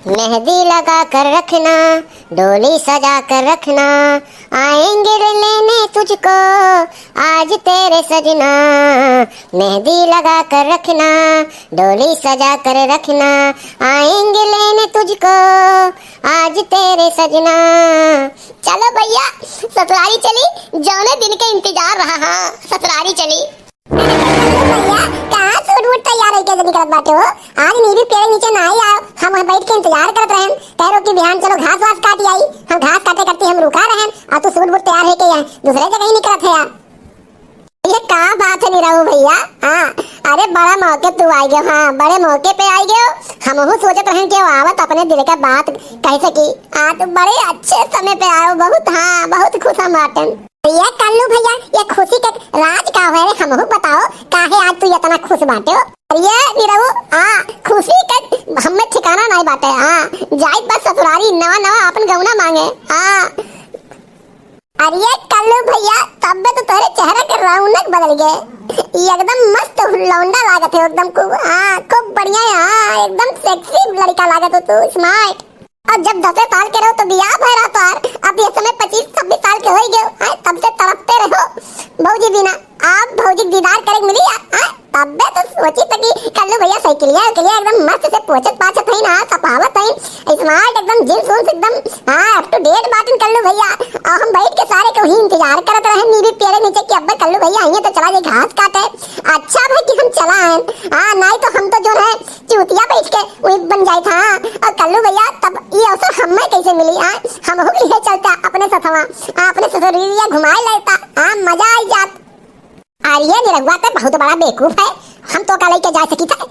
मेहंदी लगा कर रखना, डोली सजा कर रखना, आएंगे लेने तुझको आज तेरे सजना। मेहंदी लगा कर रखना, डोली सजा कर रखना, आएंगे लेने तुझको आज तेरे सजना। चलो भैया ससुरारी चली, जौने दिन के इंतजार रहा। हाँ ससुरारी चली। भैया कहाँ सूट वूट तैयार है क्या निकलत बाटे हो? आज नीवी पेड़ नीचे ना आई आओ, हम बैठ के इंतजार करत रहन। कह रो कि बिहान चलो घास वास काटी आई, हम घास काटे करती हम रुका रहन और तू सूट वूट तैयार है के यहाँ दूसरे जगह ही निकलत है यार। ये क्या बात है निराहू भैया? हाँ अरे बड़ा मौके तू आई गयो। हाँ बड़े मौके पे आई गयो। हमहू सोचत रहन कि आवत अपने दिल का बात कह सकी। तुम बड़े अच्छे समय पे आओ बहुत। हाँ बहुत खुश हम बाटन। ये कल्लू भैया ये खुशी के राज का है हमहू बताओ, काहे आज तू इतना खुश बाटे हो? ये निरहू खुशी के हमें ठिकाना नहीं बाटे। जाई बस ससुरारी नवा नवा अपन गौना मांगे। अरे कल्लू भैया तब तो तेरे चेहरे के रौनक बदल गए, एकदम मस्त लौंडा लागत है एकदम खूब बढ़िया है। एकदम सेक्सी लड़का लागत हो तू, स्मार्ट। और जब 10 साल के रहो तो बियाह भरा तार, अब ये समय 25-26 साल के हो गए। तब से तड़पते रहो भौजी बिना, आप भौजी दीदार करे मिली। तब तो सोची था कि कल्लू भैया साइकिलिया एकदम मस्त से पोछत पाछत है ना, सपावत है स्मार्ट एकदम, जींस उन्स एकदम अप टू डेट बाटन कल्लू भैया। और हम बैठ के सारे को ही इंतजार करत रहे नीवी पेड़ नीचे कि अब कल्लू भैया आइए तो चला जाए घास काटे। अच्छा भाई कि हम चला आए। नहीं तो हम तो जो है चूतिया बैठ के वही बन जाए था। और कल्लू भैया तब ये अवसर हमें कैसे मिली? हम हो लिए चलता अपने सथवा, अपने ससुरिया घुमाए लेता, मजा आई जात। अरे निरहुआ तो बहुत बड़ा बेवकूफ है, हम तो का लेके जा सकी था।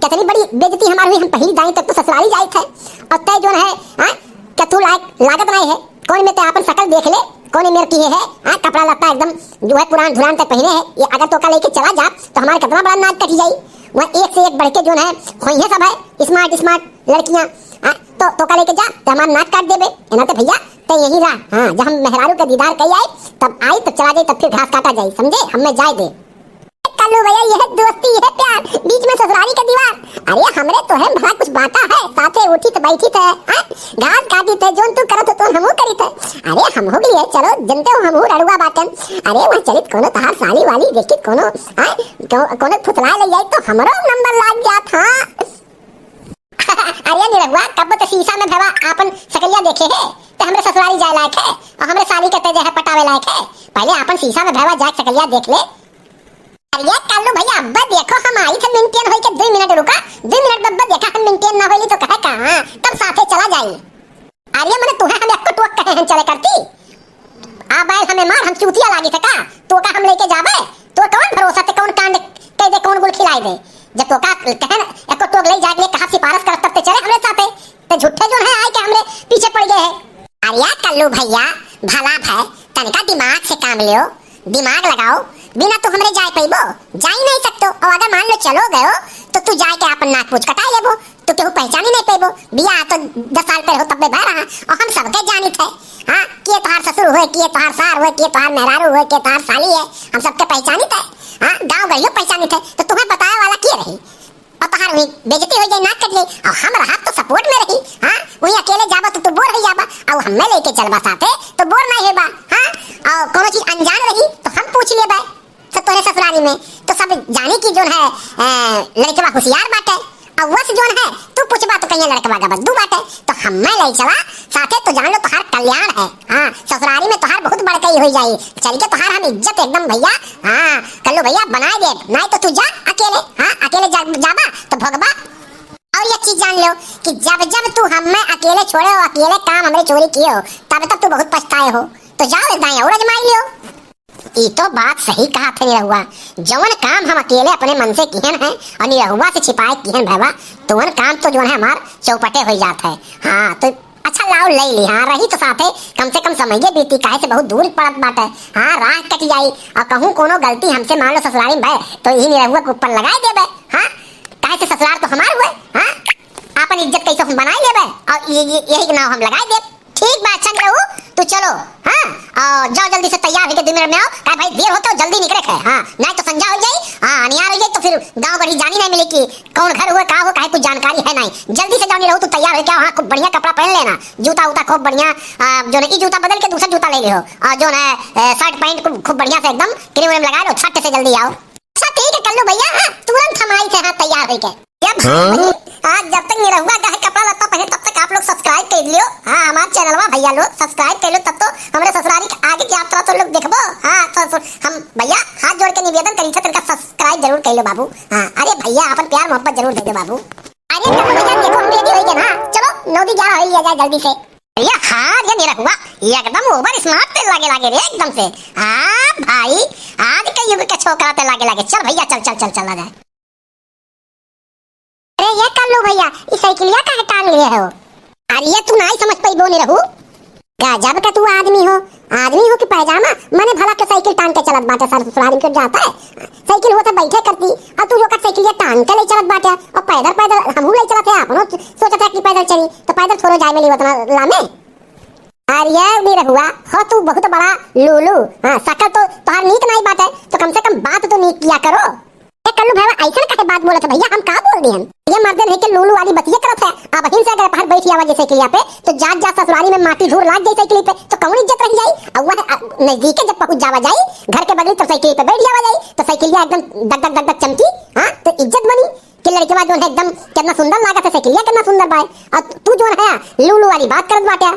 कितनी बड़ी बेइज्जती हमारी हुई, हम पहली जाए तक तो ससुराली जाए थे। और तय जो है क्या तू लागत नहीं है? कौन में तो अपन शकल देख ले, कौन मेरे की है कपड़ा लत्ता एकदम जो है पुरान धुरान तक पहने है। ये अगर तो का लेके चला जा तो हमारा कितना बड़ा नाच कटी जाई। वहाँ एक से एक बढ़ के जो है खोई है सब है स्मार्ट लड़कियां। तो का लेके जा तो हमारा नाच काट देबे ना। तो भैया तो यही रहा। जब हम मेहरारू का दीदार कई आए तब आई तो चला जाए, तब फिर घास काटा जाए, समझे? हमें जाए दे कल्लू भैया। यह दोस्ती यह प्यार, बीच में ससुराली का दीवार। अरे हमरे तो है भला कुछ बांटा है, साथे उठी तो बैठी थे, घास काटी थे, जोन तू करत तो हमहू करी थे। अरे हम हो गए चलो जनते हो हमहू रड़ुआ बाटन। अरे वहाँ चलित कोनो तहार साली वाली देखित कोनो फुसला ले जाए तो हमरो नंबर लाग गया था। अरे निरहुआ कब तो शीशा में भवा अपन सकलिया देखे है तो हमरे ससुराली जाए लायक है और हमरे साली कहते जो है पटावे लायक है। पहले अपन शीशा में भवा जाके सकलिया देख ले। अरे कल्लू भैया अब्बा देखो हम आई थे मेंटेन होई के 2 मिनट रुका, 2 मिनट बब्बा देखा हम मेंटेन ना होई तो कहे कहां तब साथे चला जाई। अरे मने तुहे हम एक टोक कहे हम चले करती बैल हमें मार हम चूतिया लागी थे का तो का हम लेके जाबे? तो कौन भरोसा ते कौन कांड कह दे कौन गुल खिलाई दे? जब तो का कहे एक टोक ले जाके कहां सिफारिश करत तब चले हमरे साथे तो झूठे जो है आए के हमरे पीछे पड़ गए है। अरे कल्लू भैया भला है तनिका दिमाग से काम लियो, दिमाग लगाओ। बिना तो हमरे जाए पैबो जा ही नहीं सकते। और अगर मान लो चलो गयो तो तू जाए के अपन नाक पूछ कटा लेबो तो केहू पहचान ही नहीं पैबो। बिया तो 10 साल पहले हो तब बह रहा और हम सबके जानी थे। किए तोहार ससुर हुए, किए तोहार सार हुए, किए तोहार मेहरारू हुए, किए तोहार साली है, हम सबके पहचानी थे। गांव गलियों पहचानी थे तो तुम्हें बताया वाला किए रही और तोहार हुई बेइज्जती हो जाए नाक कट गई और हम रहा तो सपोर्ट में रही। वही अकेले जाबा तो तू बोर हो जाबा और हमें लेके चलबा साथे तो बोर नहीं होबा। और कोनो चीज अनजान रही तो हम पूछ लेबा तोरे ससुराली में तो सब जाने की जो है लड़कवा होशियार बाटे। और वो जो है तू पूछबा तो कहीं लड़कवा का बद्दू बाटे तो हमें ले चला साथे तो जान लो तोहार कल्याण है। ससुराली में तोहार बहुत बड़कई हो जाई। चल के तोहार हम इज्जत एकदम भैया कल्लू भैया बनाए दे। नहीं तो तू जा अकेले अकेले जाबा तो भगबा। और ये चीज जान लो कि जब जब तू हमें अकेले छोड़े हो, अकेले काम हमरे चोरी किए हो तब तक तू बहुत पछताए हो। तो जाओ दाएं और अजमाई लियो। ये तो बात सही कहा था निरहुआ। जवन काम हम अकेले अपने मन से किहन है और निरहुआ से छिपाए किहन भैया तो वन काम तो जो है हमार चौपटे हो जाता है। तो अच्छा लाओ ले ली। रही तो साथे कम से कम समझे बीती काहे से बहुत दूर पड़त बाटे। राह कट जाई और कहूं कोनो गलती हमसे मान लो ससुराली में भय तो यही निरहुआ के ऊपर लगाए देबे। काहे से ससुराल तो हमार हुए। अपन इज्जत कैसे हम बनाए लेबे और यही नाव हम लगाए दे। ठीक बा अच्छा निरहु तू चलो। और जाओ जल्दी से तैयार होके 2 मिनट में आओ। कहा भाई देर होता है जल्दी निकले है। हां नहीं तो संजा हो जाई, हां अनियार हो जाई तो फिर गांव बड़ी जानी नहीं मिलेगी कौन घर हुआ का हो काहे कुछ जानकारी है नहीं। जल्दी से जाओ नहीं रहो तो तैयार हो क्या। हां खूब बढ़िया कपड़ा पहन लेना, जूता उता खूब बढ़िया जो है ई जूता बदल के दूसरा जूता ले लियो और जो है शर्ट पैंट खूब बढ़िया से एकदम क्रीम व्रीम लगा लो, छट से जल्दी आओ। अच्छा ठीक है कर लो भैया। हां तुरंत हमारी से हां तैयार होके आज जब तक नहीं रहूंगा कहे कपड़ा लत्ता पहने तब तक आप लोग सब्सक्राइब कर लियो। हां हमारे चैनल में भैया लोग सब्सक्राइब कर लो तब तो हमारे ससुराली के आगे की यात्रा तो लोग देखबो। हां तो हम भैया हाथ जोड़ के निवेदन करी थे तनका सब्सक्राइब जरूर कर लो बाबू। हां अरे भैया अपन प्यार मोहब्बत जरूर दे दो बाबू। अरे कब भैया देखो हम रेडी हो गए ना, चलो 9:11 हो जाए जल्दी से भैया। हां ये मेरा हुआ एकदम ओवर स्मार्ट ते लागे रे एकदम से। हां भाई आज के युग के छोकरा ते लागे चल भैया चल चल चल चल जाए। अरे ये कर लो भैया इस साइकिलिया का टांग लिए हो। अरे ये तू नहीं समझ पाई बोनी रहू गजब का तू आदमी हो कि पैजामा मने भला के साइकिल टांग के चलत बाटे सर ससुराली के जाता है। साइकिल होता बैठे करती और तू जो कर साइकिलिया टांग के ले चलत बाटे और पैदल हमहू ले चलत है आपनो सोचत है कि पैदल चली तो पैदल थोड़ो जाए मिली उतना लामे। अरे ये भी रहुआ हो तू बहुत बड़ा लूलू। हां शकल तो तोहार नीक नहीं बाटे तो कम से कम बात तो नीक किया करो। कल्लू भाई ऐसा काहे बात बोलत है भैया हम का बोल दिहन। ये मर्दन है के लूलू वाली बतिया करत है। अब हिन से अगर बाहर बैठी आवा जैसे कि पे तो जात ससुराली में माटी धूल लाग जाई साइकिल पे तो कौन इज्जत रह जाई। अब वह नजदीक जब पहुंच जावा जाई घर के बगल तो साइकिल पे बैठ जावा जाई तो साइकिलिया एकदम दग दग दग दग चमकी। हां तो इज्जत बनी कि लड़के बाद जो है एकदम कितना सुंदर लागत है साइकिलिया कितना सुंदर बाय और तू जो है लूलू वाली बात करत बाटे।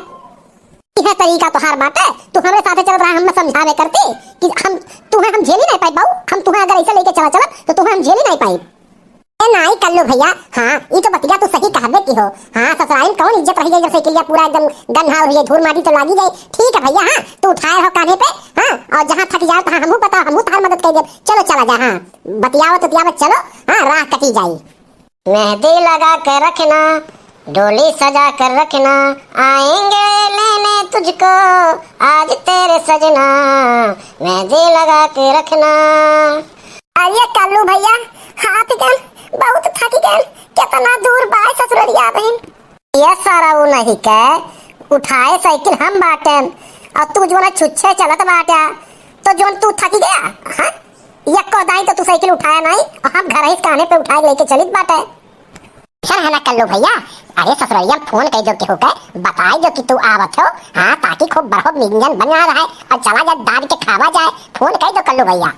यह तरीका तो हर बात है तू हमारे साथ चल रहा हम समझावे करते कि तुम्हें हम झेली नहीं पाई बाऊ। हम तुम्हें अगर ऐसे लेके चला तो तुम्हें हम झेली नहीं पाई। ए नहीं कर लो भैया। हां ये तो बतिया तो सही कहबे की हो। हां ससुराल कौन इज्जत रही जाए जब साइकिलिया पूरा एकदम गंधा हो जाए धूल माटी तो लागी जाए। ठीक है भैया। हां तू उठाए हो कान्हे पे। हां और जहां थक जाए तो हमहू बता हमहू तार मदद कर दे। चलो चला जा। हां बतियाओ तो तियावत चलो। हां राह कटी जाई। मेहंदी लगा कर रखना डोली सजा कर रखना आएंगे लेने तुझको आज तेरे सजना मेहंदी लगा के रखना। अरे कल्लू भैया हाथ गन बहुत थक गए कितना दूर बाय ससुरलिया बहन। ये सारा वो नहीं के उठाए साइकिल हम बाटन और तू जो ना छुच्छे चलत बाटा तो जो तू थक गया। हां ये कोदाई तो तू साइकिल उठाया नहीं और हम घर ही काने पे उठाए लेके चलित बाटे। सर है ना कल्लू भैया। अरे ससुरैया फोन कह दो के हो गए बताए जो कि तू आवत हो। हां ताकि खूब बड़ो व्यंजन बना रहा है और चला जा दाद के खावा जाए। फोन कह दो कल्लू भैया।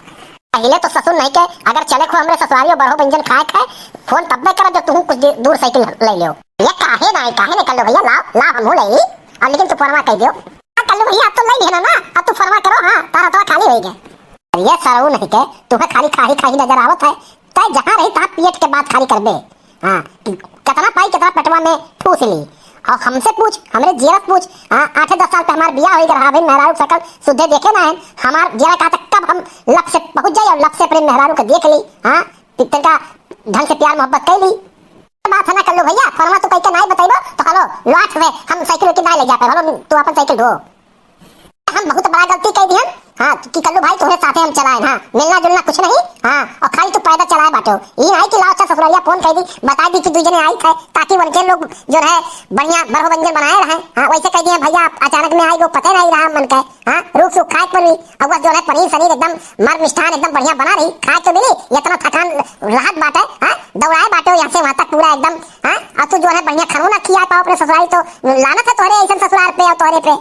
पहले तो ससुर नहीं के अगर चले खो हमरे ससुरालियो बड़ो व्यंजन खाए खाए फोन तब में करा जब तू कुछ दूर साइकिल ले लियो। ये काहे ना कल्लू भैया ला हमहू ले और लेकिन तू फरमा कह दियो। कल्लू भैया अब तो ले लेना ना अब तू फरमा करो। हां तारा तो खाली हो गए। अरे ये सरऊ नहीं के तुम्हें खाली खाही नजर आवत है तय जहां रही ता पेट के बात खाली कर दे। हां कितना पाई कितना पेटवा में ठूस ली और हमसे पूछ हमरे जीरत पूछ। हां 8-10 साल पे हमार बियाह होई रहा भाई मेहरारू सकल सुधे देखे ना है हमार जीरा का तक कब हम लब से पहुंच जाए और लब से अपने मेहरारू को देख ली। हां कितने का ढंग से प्यार मोहब्बत कर ली बात है ना कल्लू भैया। फरमा तो कह के नहीं बताइबो तो हेलो लाठ से हम साइकिल के ना ले जा पे हेलो तू अपन साइकिल ढो। हम बहुत बड़ा गलती कर दी। हां कि कल्लू भाई तुम्हारे साथे हम चलाए। हां मिलना जुलना कुछ नहीं। हां और खाली तो पैदल चलाए बाटो ये आई कि लाओ ससुरालिया फोन कर दी बता दी कि दू जने आई थे ताकि उनके लोग जो है बढ़िया बड़ो व्यंजन बनाए रहे। हां वैसे कह दिए भैया अचानक में आई गो पता नहीं रहा मन का। हां रूप सुख खाए पर भी अब जो है पनीर शरीर एकदम मर मिष्ठान एकदम बढ़िया बना रही खाए तो मिली इतना थकान राहत बाटे। हां दौड़ाए बाटो यहां से वहां तक पूरा एकदम। हां और तू जो है बढ़िया खानो ना खिया पाओ अपने ससुराल तो लानत है तोहरे ऐसा ससुराल पे और तोहरे पे।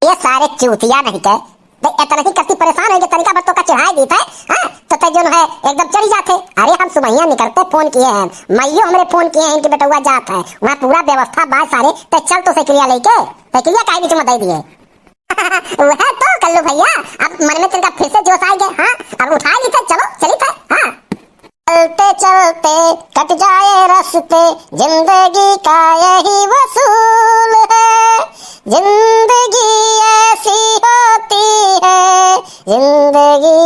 ये सारे चूतिया नहीं के इतना ही करती परेशान है कि तरीका बत्तों का चढ़ाई दी था। हां तो ते जो है एकदम चढ़ जाते। अरे हम सुबह निकलते फोन किए हैं मैयो हमरे फोन किए हैं कि बेटा जात है वहां पूरा व्यवस्था बात सारे ते चल तो साइकिलिया लेके साइकिलिया काहे बीच में दे दिए। वह तो कल्लू भैया अब मन में तनका फिर से जोश आ गए। हां अब उठा ली थे चलो चली थे। हां चलते चलते कट जाए रास्ते जिंदगी का यही वसूल है जिंदगी ऐसी होती है जिंदगी।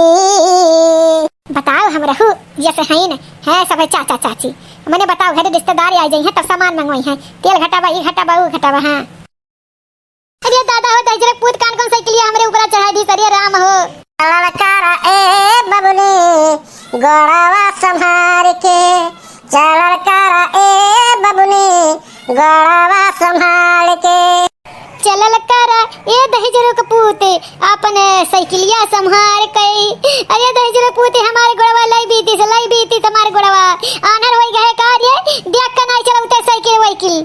बताओ हम रहू जैसे है न है सब चाचा चाची मैंने बताओ घर रिश्तेदार आ जाई हैं तब सामान मंगवाई हैं तेल घटावा ई घटावा ऊ घटावा। हां अरे दादा हो दजरे पूत कान कौन साइकिलिया हमरे ऊपर चढ़ा दी सरिया राम हो। ललकारा ए बबुनी गोड़ावा संभार के चलल कारा ए बबुनी गोड़ावा संभाल के चलल कारा ये दहेजरो का पूत अपन साइकिलिया संभार कई। अरे दहेजरो पूत हमारे गोड़वा लाई बीती तुम्हारे गोड़वा आनर होई गए कार्य देख का नहीं चलौते साइकिल वाइकिल।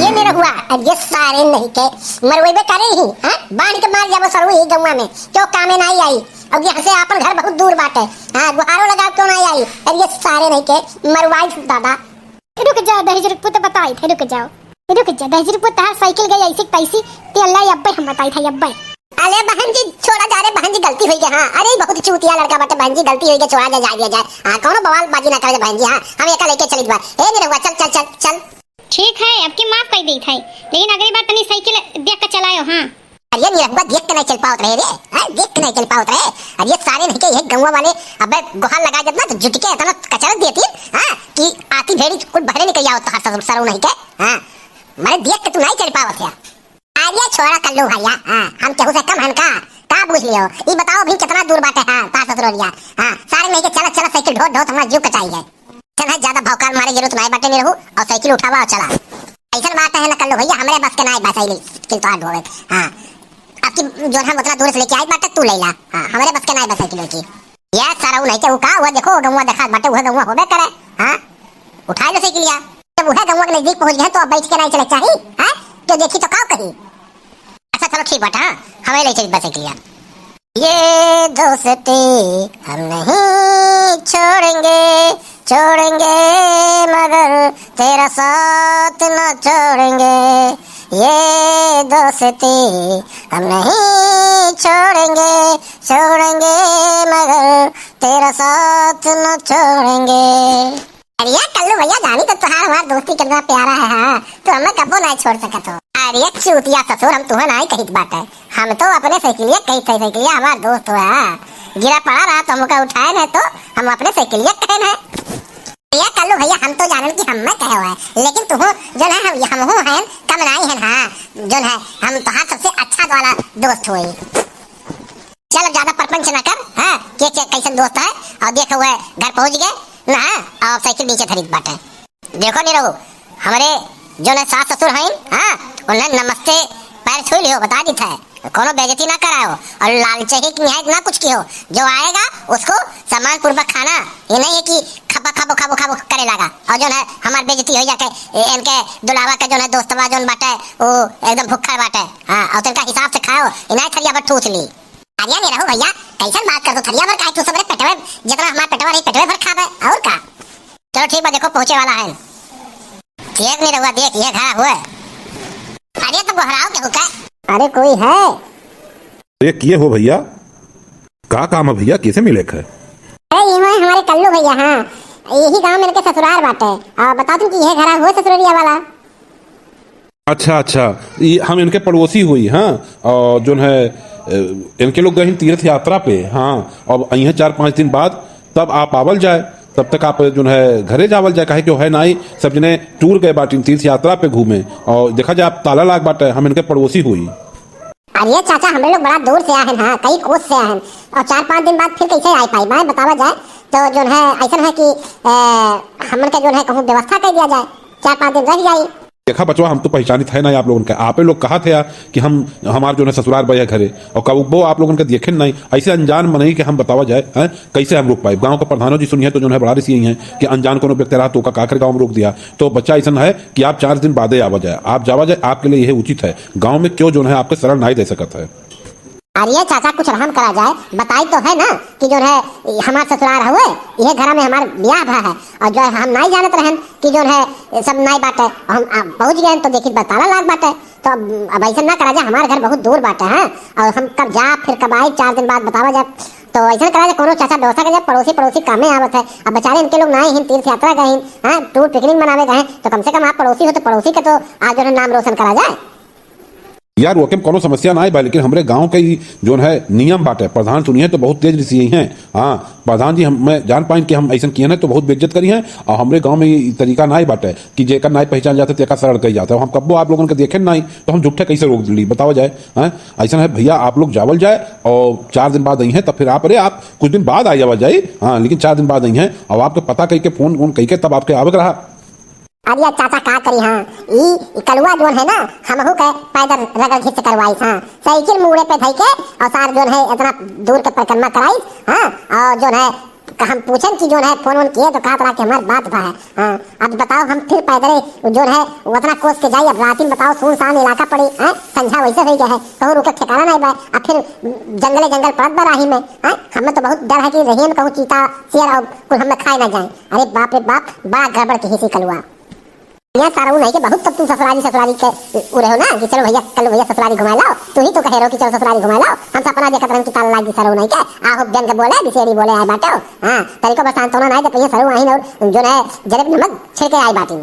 ये मेरा हुआ अब ये सारे नहीं के मरवेबे करे ही हां बांध के मार जाबो सरु ही गौवा में क्यों कामे नहीं आई। अब यहाँ से अपन घर बहुत दूर बाटे हां गुहारो लगा क्यों नहीं आई। और ये सारे नहीं के मरवाई दादा। रुक जाओ दहेजरो पूत बताई थे रुक जा दहेजरो पूत तार साइकिल गई ऐसी पैसी ते अल्लाह अब्बे हम बताई था अब्बे। अरे बहन जी छोड़ा जा रे बहन जी गलती हुई के हां अरे बहुत चूतिया लड़का बाटे बहन जी गलती हुई के छोड़ा जा दिया जाए हां कोनो बवाल बाजी ना करे बहन जी हां हम एका लेके चली बार ए मेरे हुआ चल चल चल चल। ठीक है अब की माफ कर दी थी लेकिन अगली बार तनी साइकिल देख के चलायो। हां अरे मेरा हुआ देख के नहीं चल पाओ रे हां देख के नहीं चल पाओ रे। अब ये सारे नहीं के ये गंवा वाले अबे गुहार लगा जब ना तो जुटके इतना कचरा देती हां कि आती भेड़ी कुछ बहरे निकल जाओ तो हर सरो नहीं के हां मैं देख के तू नहीं चल पावत है। आइए छोड़ा कर लो भैया हां हम केहू से कम हन का पूछ लियो ये बताओ भी कितना दूर बाटे हां तार ससुरलिया हां सारे नहीं के चल चल साइकिल ढो ढो हमरा जीव कटाई है। चल है ज्यादा भौकाल मारे जरूरत नहीं बाटे नहीं रहू और साइकिल उठावा और चला ऐसा बात है ना कर लो भैया हमरे बस के नहीं बसाइली किल तो ढोवे हां आपकी जो हम उतना दूर से लेके आई बाटे तू ले ला हां हमरे बस के नहीं बसाइकिल की ये सारा नहीं के का वो देखो गंवा देखा बाटे वो गंवा होबे करे हां उठा लो साइकिलिया जब वो गंवा के नजदीक पहुंच गए तो अब बैठ के नहीं चले चाहिए हां तो देखी तो का कही। अच्छा चलो ठीक बात हां हमें ले चल साइकिलिया। ये दोस्ती हम नहीं छोड़ेंगे मगर तेरा साथ न छोड़ेंगे। ये दोस्ती हम नहीं छोड़ेंगे मगर तेरा साथ न छोड़ेंगे। अरे कल्लू भैया जानी तो तुहार हमारा दोस्ती कितना प्यारा है हां तो हमें कबो नहीं छोड़ सकत हो। अरे चूतिया ससुर हम तुम्हें नहीं कहित बाटे हम तो अपने साइकिलिया कही थे साइकिलिया हमारा दोस्त हुआ गिरा पड़ा रहा तो हमका उठाए न तो हम अपने साइकिलिया कहे न भैया कल्लू भैया हम तो जानन कि हम में कहे हुआ है लेकिन तुम जो है हम हो हैं कम नहीं है हां जो है हम तुहार सबसे अच्छा वाला दोस्त हुई। चल ज्यादा परपंच न कर हां के कैसे दोस्त है और देखो वो घर पहुंच गए ना और साइकिल नीचे खरीद बाटे देखो नहीं रहो हमारे जो ने सास ससुर हैं हां उन्हें नमस्ते पैर छू लियो बता दी था कोनो बेइज्जती ना कराओ और लालचे ही निहायत ना कुछ कियो जो आएगा उसको सम्मान पूर्वक खाना ये नहीं है कि खाबो करे लगा और जो है हमार बेइज्जती हो जाके इनके दुलावा के जो है दोस्तवा जोन बाटे वो एकदम भूखा बाटे हां और तिनका हिसाब से खाओ इन्हें थरिया पर ठूस ली। अरे नहीं रहो भैया कैसन बात कर दो थरिया भर काहे तू सबरे पेटवे जितना हमार पेटवा रही पेटवे भर खाबे और का। चलो ठीक बा देखो पहुंचे वाला है एक नहीं रहुआ देख ये खड़ा हुआ अरे तो बहराओ के हुका अरे कोई है अरे किए हो भैया का काम है भैया कैसे मिले है। अरे ये हमारे कल्लू भैया हां यही गांव में इनके ससुराल बाटे और बता दूं कि ये घरा हुआ ससुरलिया वाला। अच्छा ये हम इनके पड़ोसी हुई हाँ और जो है इनके लोग गए तीर्थ यात्रा पे हाँ और यहीं 4-5 दिन बाद तब आप आवल जाए तब तक आप जो है घरे जावल जाए काहे क्यों है ना ही सब जने टूर गए बाटी तीर्थ यात्रा पे घूमे और देखा जाए आप ताला लाग बाटे हम इनके पड़ोसी हुई। अरे चाचा हम लोग बड़ा दूर से आए हैं हाँ कई कोस से आए हैं और 4-5 दिन बाद फिर कैसे आ पाई मैं बतावा जाए तो जो है ऐसा है कि हमन का जो है कहूँ व्यवस्था कर दिया जाए 4-5 दिन रह जाए। देखा बचवा हम तो पहचानित है ना आप लोगों का आपे लोग कहा थे कि हम हमारे जो है ससुराल भैया घरे और कब वो आप लोगों के देखे नहीं ऐसे अनजान में नहीं कि हम बतावा जाए है कैसे हम रोक पाए। गांव के प्रधानों जी सुनिए तो जो है बड़ा सी यही है कि अनजान कोनो व्यक्ति रहा तो का काकर गांव में रोक दिया तो बच्चा ऐसा है कि आप 4 दिन बाद आवा जाए आप जावा जाए आपके लिए यह उचित है गाँव में क्यों जो है आपके शरण नहीं दे सकता है। अरे चाचा कुछ रहम करा जाए बताई तो है ना कि जो है हमारे ससुराल हुए ये घर में हमारे ब्याह भा है और जो है हम नहीं जानत रहन कि जो है सब नहीं बात है हम पहुंच गए तो देखी बताला लाग बात है तो अब ऐसा ना करा जाए हमारे घर बहुत दूर बात है और हम कब जा फिर कब आए 4 दिन बाद बतावा जाए तो ऐसा करा जाए कोनो चाचा व्यवस्था कर जाए पड़ोसी कामे आवत है अब बेचारे इनके लोग नहीं हैं तीर्थ यात्रा गए हैं टूर पिकनिक मनावे गए तो कम से कम आप पड़ोसी हो तो पड़ोसी का तो आज जो है नाम रोशन करा जाए। यार वो कोनो समस्या ना है लेकिन हमारे गांव के जो है नियम बाटे प्रधान सुनिए तो बहुत तेज ऋषि हैं हाँ प्रधान जी मैं जान पाए कि हम ऐसा किए हैं तो बहुत बेइज्जत करी है और हमारे गांव में ये तरीका ना बाटे कि जेकर ना पहचान जाते तेका सरल कही जाता है हम कब्बो आप लोगों के देखे नहीं तो हम झूठे कैसे रोक ली बतावा जाए हाँ ऐसा है भैया आप लोग जावल जाए और 4 दिन बाद आई हैं तब फिर आप अरे आप कुछ दिन बाद आई जावा जाए हाँ लेकिन 4 दिन बाद आई हैं और आपको पता कही के फोन कही के तब आपके आवक रहा। अब ये चाचा का करी हाँ ई कलुआ जोन है ना हमहू के पैदल रगड़ घिस करवाई हाँ साइकिल मुड़े पे धई के और सार जोन है इतना दूर के परिक्रमा कराई हाँ और जोन है हम पूछन कि जोन है फोन वोन किए तो कहा था कि हमारी बात बा है हाँ अब बताओ हम फिर पैदल जोन है उतना कोस के जाइए अब रात में बताओ सुनसान इलाका पड़ी है संझा वैसे हो गया है कहूँ रुके ठिकाना नहीं बा अब फिर जंगल पड़त बा राही में हमें तो बहुत डर है कि रही में कहूँ चीता शेर और कुछ हमें खाए ना जाए अरे बाप रे बाप बड़ा गड़बड़ की हिसी कलुआ यहाँ सारा नहीं कि बहुत तब तुम ससुराली के उड़े हो ना कि चलो भैया कल भैया ससुराली घुमा लाओ तू ही तो कह रहे हो कि चलो ससुराली घुमा लाओ हम सपना देखत रहन कि ताला लागी सरो नहीं के आहो व्यंग बोले बिसेरी बोले आए बाटो हां तरीको बसान तो ना तो सरो आइन और जो है जलेब नमक छिड़के आई बाटी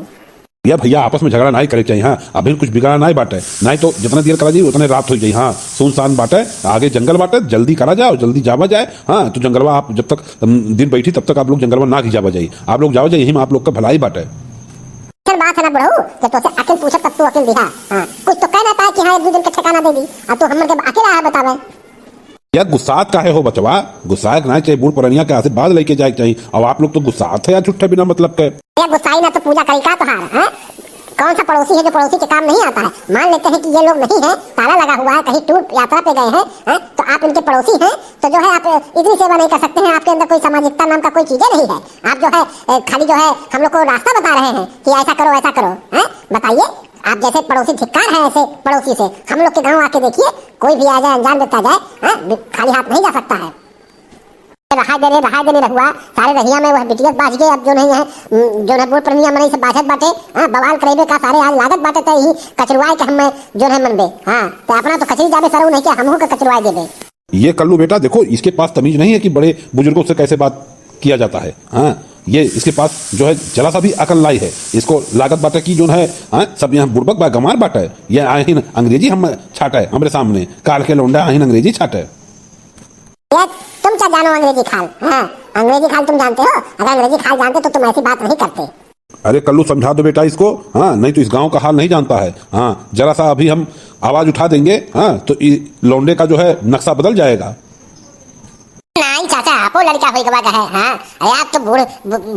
या भैया आपस में झगड़ा नहीं करे चाहिए हाँ अभी कुछ बिगाड़ा नहीं बाटे नहीं तो जितना देर करा जाए उतने रात हो जाए हाँ सुनसान बाटे आगे जंगल बाटे जल्दी करा जाओ जल्दी जावा जाए हाँ तो जंगलवा आप जब तक दिन बैठी तब तक आप लोग जंगलवा ना जावा जाइए आप लोग जाओ जाए यही में आप लोग का भलाई बाटे बात है ना बड़ू कि तो से अकेल पूछा तब तू अकेल दिखा हाँ कुछ तो कहना था कि हाँ एक दो दिन का ठिकाना दे दी अब तो हम के अकेला है बतावे यार गुस्सात काहे हो बचवा गुस्साए ना चाहिए बूढ़ पुरानिया के आशीर्वाद लेके जाए चाहिए अब आप लोग तो गुस्सात है यार झूठे बिना मतलब के ये गुस्साई ना तो पूजा करी का तोहार हैं कौन सा पड़ोसी है जो पड़ोसी के काम नहीं आता है मान लेते हैं कि ये लोग नहीं है ताला लगा हुआ है कहीं टूर यात्रा पे गए हैं तो आप इनके पड़ोसी हैं तो जो है आप इतनी सेवा नहीं कर सकते हैं आपके अंदर कोई सामाजिकता नाम का कोई चीजें नहीं है आप जो है खाली जो है हम लोग को रास्ता बता रहे हैं कि ऐसा करो हैं बताइए आप जैसे पड़ोसी धिक्कार है ऐसे पड़ोसी से हम लोग के गाँव आके देखिए कोई भी आ जाए अनजान देता जाए खाली हाथ नहीं जा सकता है रहा देने रहुआ सारे रहिया में वह बिटियत बाज गए अब जो नहीं है जो है बूढ़ प्रमिया मने से बाजत बाटे बवाल करेबे का सारे आज लागत बाटे त ही कचरवाए के हम जो है मनबे हां तो अपना तो कचरी जाबे सरऊ नहीं के हमहू के कचरवाए देबे ये कल्लू बेटा देखो इसके पास तमीज नहीं है कि बड़े बुजुर्गों से कैसे बात किया जाता है हाँ ये इसके पास जो है जरा सा भी अकल लाई है इसको लागत बाटे की जो है हाँ सब यहाँ बुड़बक बा गमार बाटे ये आहिन अंग्रेजी हम छाटे हमारे सामने काल के लोंडा आहिन अंग्रेजी छाटे तुम क्या जानो अंग्रेजी खाल हाँ अंग्रेजी खाल तुम जानते हो अगर अंग्रेजी खाल जानते तो तुम ऐसी बात नहीं करते अरे कल्लू समझा दो बेटा इसको हाँ नहीं तो इस गांव का हाल नहीं जानता है हाँ जरा सा अभी हम आवाज उठा देंगे हाँ तो लौंडे का जो है नक्शा बदल जाएगा नहीं चाचा आपो लड़का होई गवा है हां अरे आप तो बूढ़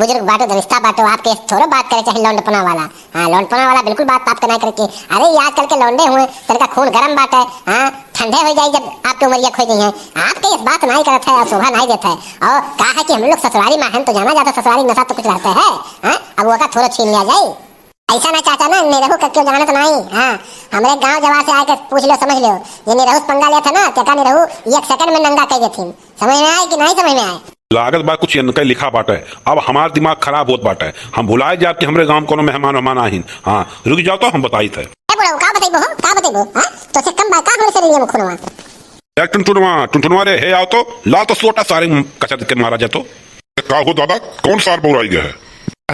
बुजुर्ग बाटो रिश्ता बाटो आपके थोड़ा बात करे चाहे लौंडपना वाला हां लौंडपना वाला बिल्कुल बात आप करना करके अरे ये आजकल के लौंडे हुए तेरे खून गर्म बात है हां ठंडे हो जाए जब आपकी उमरिया खो गई है आपके इस बात नहीं करते है और शोभा नहीं देता है और कहा है कि हम लोग ससुरारी में हैं तो जाना जाता ससुरारी नशा तो कुछ रहता है हां अब वो का थोड़ा छीन लिया जाए ऐसा ना चाचा ना निरहु का क्यों जाना तो नहीं हाँ हमारे गांव जवार से आके पूछ लो समझ लो ये निरहु पंगा लिया था ना क्या निरहु एक सेकंड में नंगा कह थी समझ में आए कि नहीं समझ में आए लागत बा कुछ इनका लिखा बाटे अब हमारा दिमाग खराब होत बाटे हम भुलाए जाब कि हमरे गांव कोनो मेहमान आहिन हाँ रुक जाओ तो हम बताई थे का बताइबो हां तो से कम बात का हमरे से लिए मुखनवा यार टुनटुनवा रे हे आओ तो ला तो सोटा सारे कचर के मारा जातो का हो दादा कौन सार पौराई गया है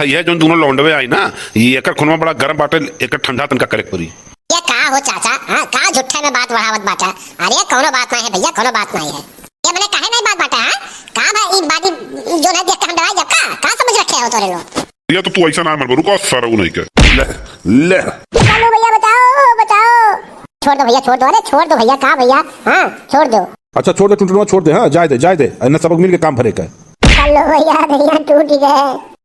ये जो दोनों लौंडवे आई ना ये एकर खुनवा बड़ा गरम बाटे एकर ठंडा तनका करे पड़ी ये का हो चाचा हां का झूठे में बात बढ़ावत बाटा अरे कोनो बात नहीं है भैया कोनो बात नहीं है ये मैंने काहे नहीं बात बाटा हां का भाई ई बात जो ना देख के हम डराई जब का समझ रखे हो तोरे लोग ये तो तू ऐसा ना मत रुको सर वो नहीं के ले चलो भैया बचाओ छोड़ दो भैया अरे छोड़ दो भैया का भैया हां छोड़ दो अच्छा छोड़ दे टुनटुनवा छोड़ दे हाँ जाए दे अन्ना सबक मिल के काम भरे का चलो भैया दहिया टूट गए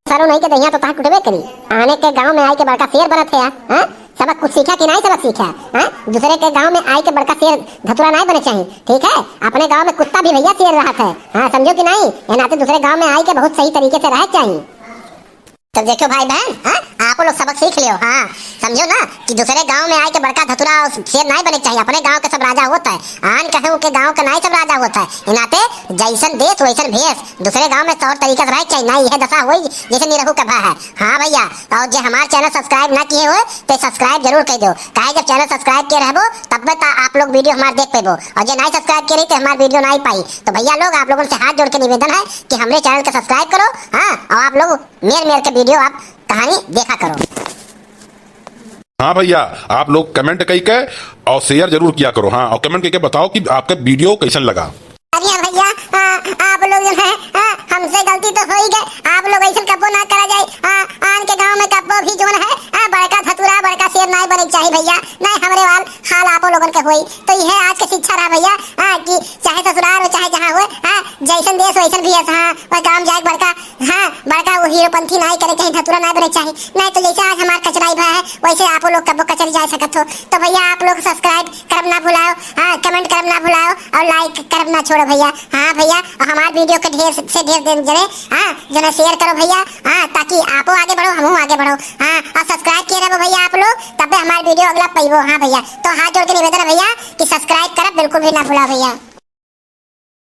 सरो नहीं के दहिया तो ता टूटबे करी आने के गांव में आई के बड़का शेर बनत है हां सबक कुछ सीखा कि नहीं सबक सीखा हां दूसरे के गांव में आई के बड़का शेर धतुरा नहीं बने चाहिए ठीक है अपने गांव में कुत्ता भी भैया शेर रहा है हां समझो कि नहीं ये नाते दूसरे गांव में आई के बहुत सही तरीके से रह चाहिए तो देखो भाई बहन हां आप लोग सबक सीख लियो हां समझो ना कि दूसरे गांव में आए के बड़का धतुरा शेर नहीं बने चाहिए अपने गांव के सब राजा होता है आन कहूं के गांव का नहीं सब राजा होता है इनाते जैसन देश वैसन भेष दूसरे गांव में तौर तरीका से रह चाहिए नहीं है दशा हुई जैसे निरहु का भा है हां भैया और जो हमारा चैनल सब्सक्राइब ना किए हुए तो सब्सक्राइब जरूर कर दो काहे जब चैनल सब्सक्राइब किए रहबो तब में आप लोग वीडियो हमारे देख पेबो और जो नहीं सब्सक्राइब किए तो हमारी वीडियो नहीं पाई तो भैया लोग आप लोगों से हाथ जोड़ के निवेदन है कि हमारे चैनल को सब्सक्राइब करो हां और आप लोग मेर के वीडियो आप कहानी देखा करो हाँ भैया आप लोग कमेंट कई के और शेयर जरूर किया करो हाँ और कमेंट करके बताओ कि आपका वीडियो कैसन लगा अरे भैया आप लोग जो है हमसे गलती तो हो ही गए आप लोग ऐसा कबो ना करा जाए आन के गांव में कबो भी जो है बड़का धतुरा बड़का शेर नहीं बने चाहिए भैया नहीं हमरे वाल हाल आप आप लोगन के होई। तो यह आज के शिक्षा रहा भैया, हाँ, कि चाहे ससुराल हो चाहे जहाँ हो, हाँ, जैसन देश वैसन भी है, हाँ, और काम जाए बड़का, हाँ, बड़का वो हीरोपंथी नहीं करे, कहीं धतूरा नहीं बने चाहिए, नहीं तो जैसे आज हमारा कचराई भा है वैसे आप लोग कब कचरी जा सकत हो। तो भैया आप लोग सब्सक्राइब करब ना भुलाओ, हाँ, कमेंट करब ना भुलाओ और लाइक करब ना छोड़ो भैया। हाँ भैया, और हमारे वीडियो के ढेर से ढेर दिन जरे, हाँ, जना शेयर करो भैया, हाँ, ताकि आपो आगे बढ़ो हमहू आगे बढ़ो, हाँ, और सब्सक्राइब किए रहो भैया आप लोग, तब हमारे वीडियो अगला पाइबो। हाँ भैया, तो हाथ जोड़ के निवेदन है भैया कि सब्सक्राइब करब बिल्कुल भी ना भुला भैया।